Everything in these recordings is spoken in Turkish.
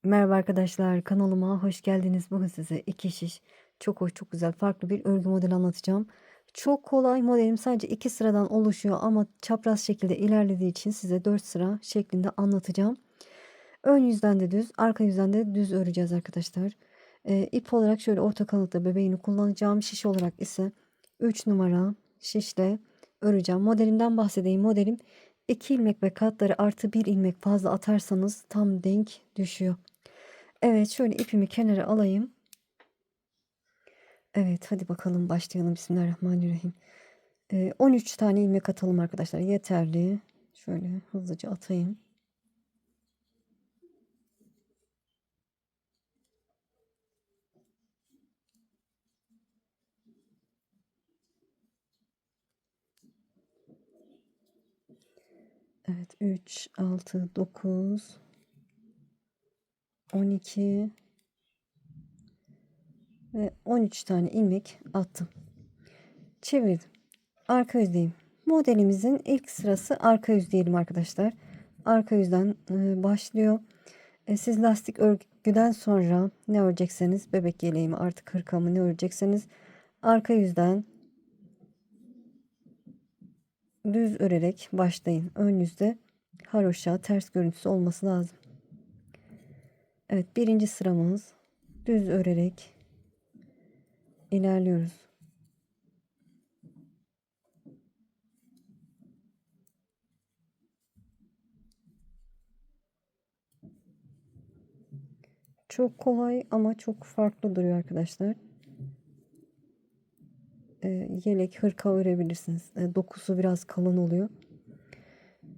Merhaba arkadaşlar, kanalıma hoş geldiniz. Bugün size iki şiş, çok hoş, çok güzel, farklı bir örgü modeli anlatacağım. Çok kolay modelim, sadece iki sıradan oluşuyor ama çapraz şekilde ilerlediği için size 4 sıra şeklinde anlatacağım. Ön yüzden de düz, arka yüzden de düz öreceğiz arkadaşlar. İp olarak şöyle orta kalınlıkta bebeğini kullanacağım. Şiş olarak ise 3 numara şişle öreceğim. Modelinden bahsedeyim. Modelim 2 ilmek ve katları artı 1 ilmek fazla atarsanız tam denk düşüyor. Evet, şöyle ipimi kenara alayım. Evet, hadi bakalım başlayalım. Bismillahirrahmanirrahim. 13 tane ilmek atalım arkadaşlar. Yeterli. Şöyle hızlıca atayım. Evet, 3, 6, 9, 12 ve 13 tane ilmek attım. Çevirdim. Arka yüzdeyim. Modelimizin ilk sırası arka yüz diyelim arkadaşlar. Arka yüzden başlıyor. Siz lastik örgüden sonra ne örecekseniz, bebek yeleği mi artık hırka mı ne örecekseniz, arka yüzden düz örerek başlayın. Ön yüzde haroşa ters görüntüsü olması lazım. Evet, birinci sıramız düz örerek ilerliyoruz. Çok kolay ama çok farklı duruyor arkadaşlar. Yelek, hırka örebilirsiniz. Dokusu biraz kalın oluyor.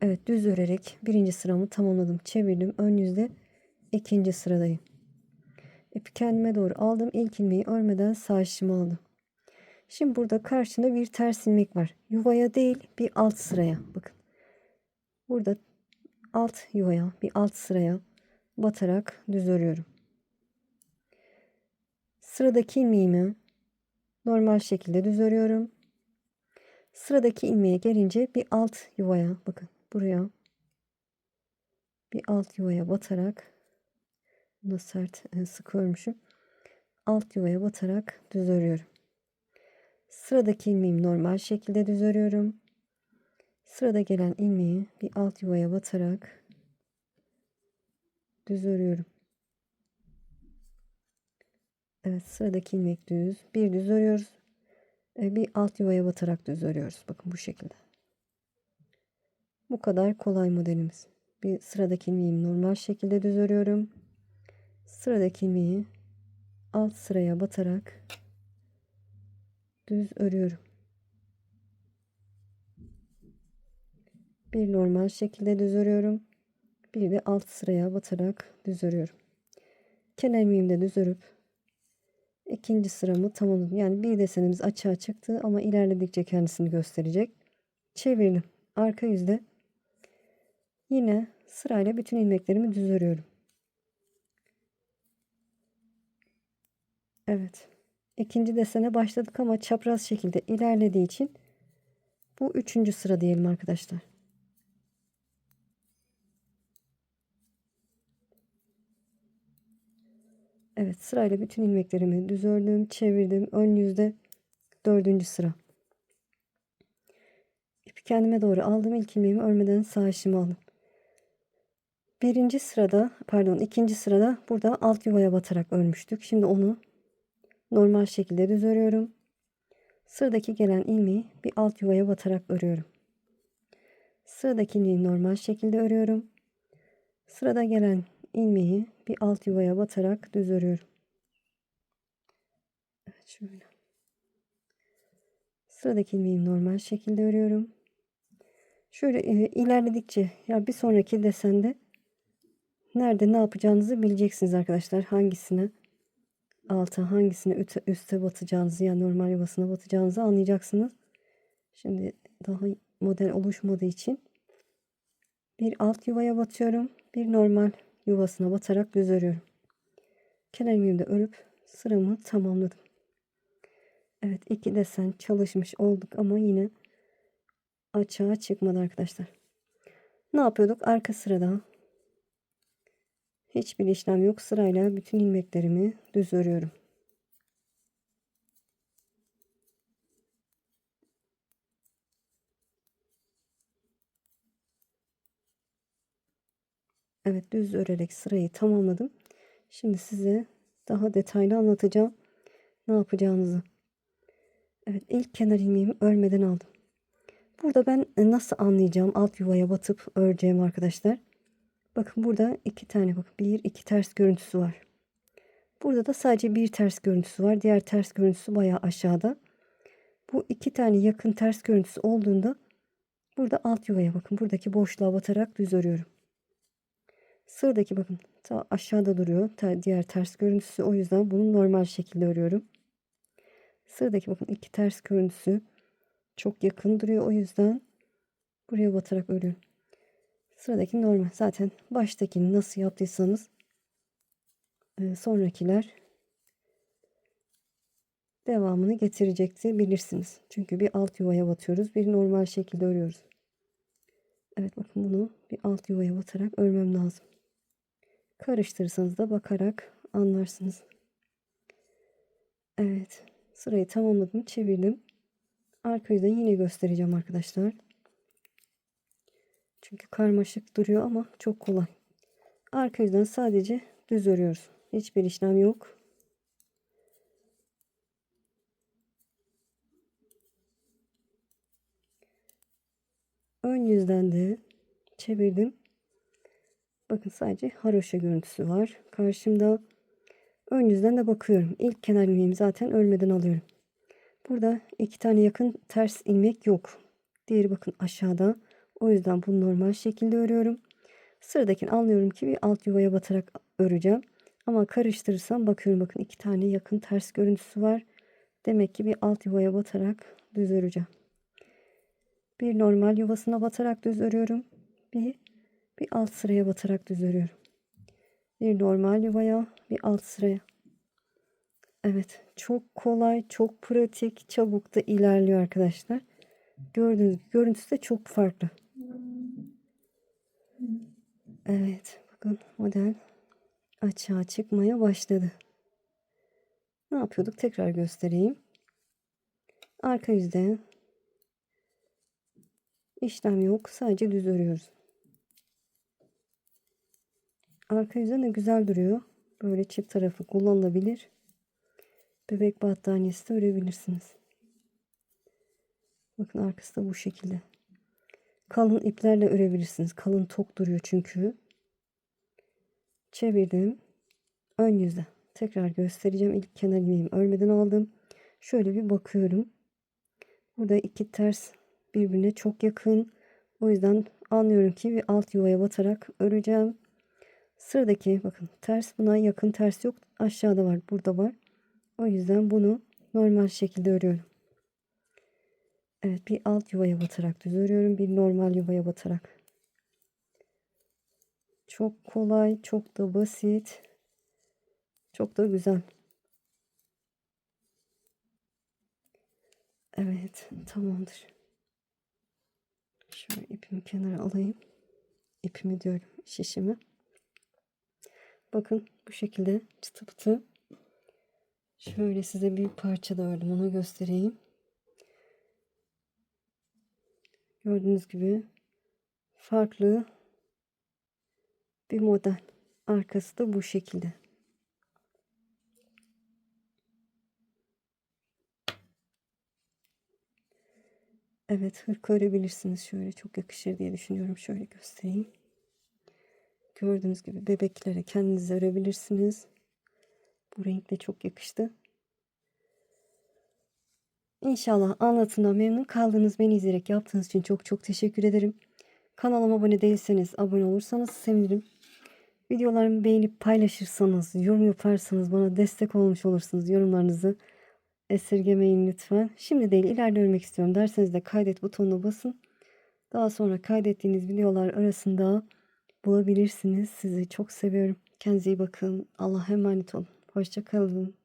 Evet, düz örerek birinci sıramı tamamladım. Çevirdim. Ön yüzde ikinci sıradayım. İpi kendime doğru aldım. İlk ilmeği örmeden sağ şişimi aldım. Şimdi burada karşında bir ters ilmek var. Yuvaya değil, bir alt sıraya. Bakın. Burada alt yuvaya, bir alt sıraya batarak düz örüyorum. Sıradaki ilmeğimi normal şekilde düz örüyorum. Sıradaki ilmeğe gelince bir alt yuvaya, bakın buraya bir alt yuvaya batarak, buna sert sık örmüşüm. Alt yuvaya batarak düz örüyorum. Sıradaki ilmeğimi normal şekilde düz örüyorum. Sırada gelen ilmeği bir alt yuvaya batarak düz örüyorum. Evet, sıradaki ilmek düz. Bir düz örüyoruz. Bir alt yuvaya batarak düz örüyoruz. Bakın bu şekilde. Bu kadar kolay modelimiz. Bir sıradaki ilmeğimi normal şekilde düz örüyorum. Sıradaki ilmeği alt sıraya batarak düz örüyorum. Bir normal şekilde düz örüyorum. Bir de alt sıraya batarak düz örüyorum. Kenar ilmeğimi de düz örüp ikinci sıramı tamamladım. Yani bir desenimiz açığa çıktı ama ilerledikçe kendisini gösterecek. Çevirdim. Arka yüzde yine sırayla bütün ilmeklerimi düz örüyorum. Evet. İkinci desene başladık ama çapraz şekilde ilerlediği için bu üçüncü sıra diyelim arkadaşlar. Evet, sırayla bütün ilmeklerimi düz ördüm, çevirdim. Ön yüzde dördüncü sıra. İpi kendime doğru aldım. İlk ilmeğimi örmeden sağ işimi aldım. Birinci sırada, pardon, ikinci sırada burada alt yuvaya batarak örmüştük. Şimdi onu normal şekilde düz örüyorum. Sıradaki gelen ilmeği bir alt yuvaya batarak örüyorum. Sıradaki ilmeği normal şekilde örüyorum. Sırada gelen ilmeği bir alt yuvaya batarak düz örüyorum. Evet, şöyle. Sıradaki ilmeğimi normal şekilde örüyorum. Şöyle ilerledikçe ya bir sonraki desende nerede ne yapacağınızı bileceksiniz arkadaşlar. Hangisine alta, hangisine üste batacağınızı, yani normal yuvasına batacağınızı anlayacaksınız. Şimdi daha model oluşmadığı için bir alt yuvaya batıyorum. Bir normal yuvasına batarak düz örüyorum. Kenar ilmeğimi de örüp sıramı tamamladım. Evet, iki desen çalışmış olduk ama yine açığa çıkmadı arkadaşlar. Ne yapıyorduk? Arka sırada Hiçbir işlem yok. Sırayla bütün ilmeklerimi düz örüyorum. Evet, düz örerek sırayı tamamladım. Şimdi size daha detaylı anlatacağım ne yapacağınızı. Evet, ilk kenar ilmeğimi örmeden aldım. Burada ben nasıl anlayacağım alt yuvaya batıp öreceğim arkadaşlar. Bakın burada iki tane, bakın bir iki ters görüntüsü var. Burada da sadece bir ters görüntüsü var. Diğer ters görüntüsü bayağı aşağıda. Bu iki tane yakın ters görüntüsü olduğunda burada alt yuvaya, bakın buradaki boşluğa batarak düz örüyorum. Sıradaki bakın ta aşağıda duruyor. Diğer ters görüntüsü, o yüzden bunu normal şekilde örüyorum. Sıradaki bakın iki ters görüntüsü çok yakın duruyor, o yüzden buraya batarak örüyorum. Sıradaki normal. Zaten baştakini nasıl yaptıysanız sonrakiler devamını getirecektir, bilirsiniz. Çünkü bir alt yuvaya batıyoruz, bir normal şekilde örüyoruz. Evet, bakın bunu bir alt yuvaya batarak örmem lazım. Karıştırırsanız da bakarak anlarsınız. Evet, sırayı tamamladım, çevirdim. Arka yüzden yine göstereceğim arkadaşlar. Çünkü karmaşık duruyor ama çok kolay. Arka yüzden sadece düz örüyoruz. Hiçbir işlem yok. Ön yüzden de çevirdim. Bakın sadece haroşa görüntüsü var karşımda. Ön yüzden de bakıyorum. İlk kenar ilmeğimi zaten örmeden alıyorum. Burada iki tane yakın ters ilmek yok. Diğeri bakın aşağıda. O yüzden bunu normal şekilde örüyorum. Sıradakini anlıyorum ki bir alt yuvaya batarak öreceğim. Ama karıştırırsam bakıyorum, bakın iki tane yakın ters görüntüsü var. Demek ki bir alt yuvaya batarak düz öreceğim. Bir normal yuvasına batarak düz örüyorum. Bir alt sıraya batarak düz örüyorum. Bir normal yuvaya, bir alt sıraya. Evet, çok kolay, çok pratik, çabuk da ilerliyor arkadaşlar. Gördüğünüz gibi görüntüsü de çok farklı. Evet, bakın model açığa çıkmaya başladı. Ne yapıyorduk? Tekrar göstereyim. Arka yüzde işlem yok, sadece düz örüyoruz. Arka yüzde de güzel duruyor. Böyle çift tarafı kullanılabilir. Bebek battaniyesi de örebilirsiniz. Bakın arkası da bu şekilde. Kalın iplerle örebilirsiniz. Kalın tok duruyor çünkü. Çevirdim. Ön yüzde. Tekrar göstereceğim. İlk kenar ilmeğimi örmeden aldım. Şöyle bir bakıyorum. Burada iki ters birbirine çok yakın. O yüzden anlıyorum ki bir alt yuvaya batarak öreceğim. Sıradaki bakın ters, buna yakın ters yok. Aşağıda var, burada var. O yüzden bunu normal şekilde örüyorum. Evet, bir alt yuvaya batarak düz örüyorum. Bir normal yuvaya batarak. Çok kolay, çok da basit. Çok da güzel. Evet, tamamdır. Şöyle ipimi kenara alayım. İpimi diyorum, şişimi. Bakın bu şekilde çıtı pıtı. Şöyle size bir parça da ördüm, onu göstereyim. Gördüğünüz gibi farklı bir model. Arkası da bu şekilde. Evet, hırka örebilirsiniz. Şöyle çok yakışır diye düşünüyorum. Şöyle göstereyim. Gördüğünüz gibi bebeklere kendiniz örebilirsiniz. Bu renk de çok yakıştı. İnşallah anlatımdan memnun kaldınız. Beni izleyerek yaptığınız için çok çok teşekkür ederim. Kanalıma abone değilseniz abone olursanız sevinirim. Videolarımı beğenip paylaşırsanız, yorum yaparsanız bana destek olmuş olursunuz. Yorumlarınızı esirgemeyin lütfen. Şimdi değil, ileride örmek istiyorum derseniz de kaydet butonuna basın. Daha sonra kaydettiğiniz videolar arasında bulabilirsiniz. Sizi çok seviyorum. Kendinize iyi bakın. Allah'a emanet olun. Hoşça kalın.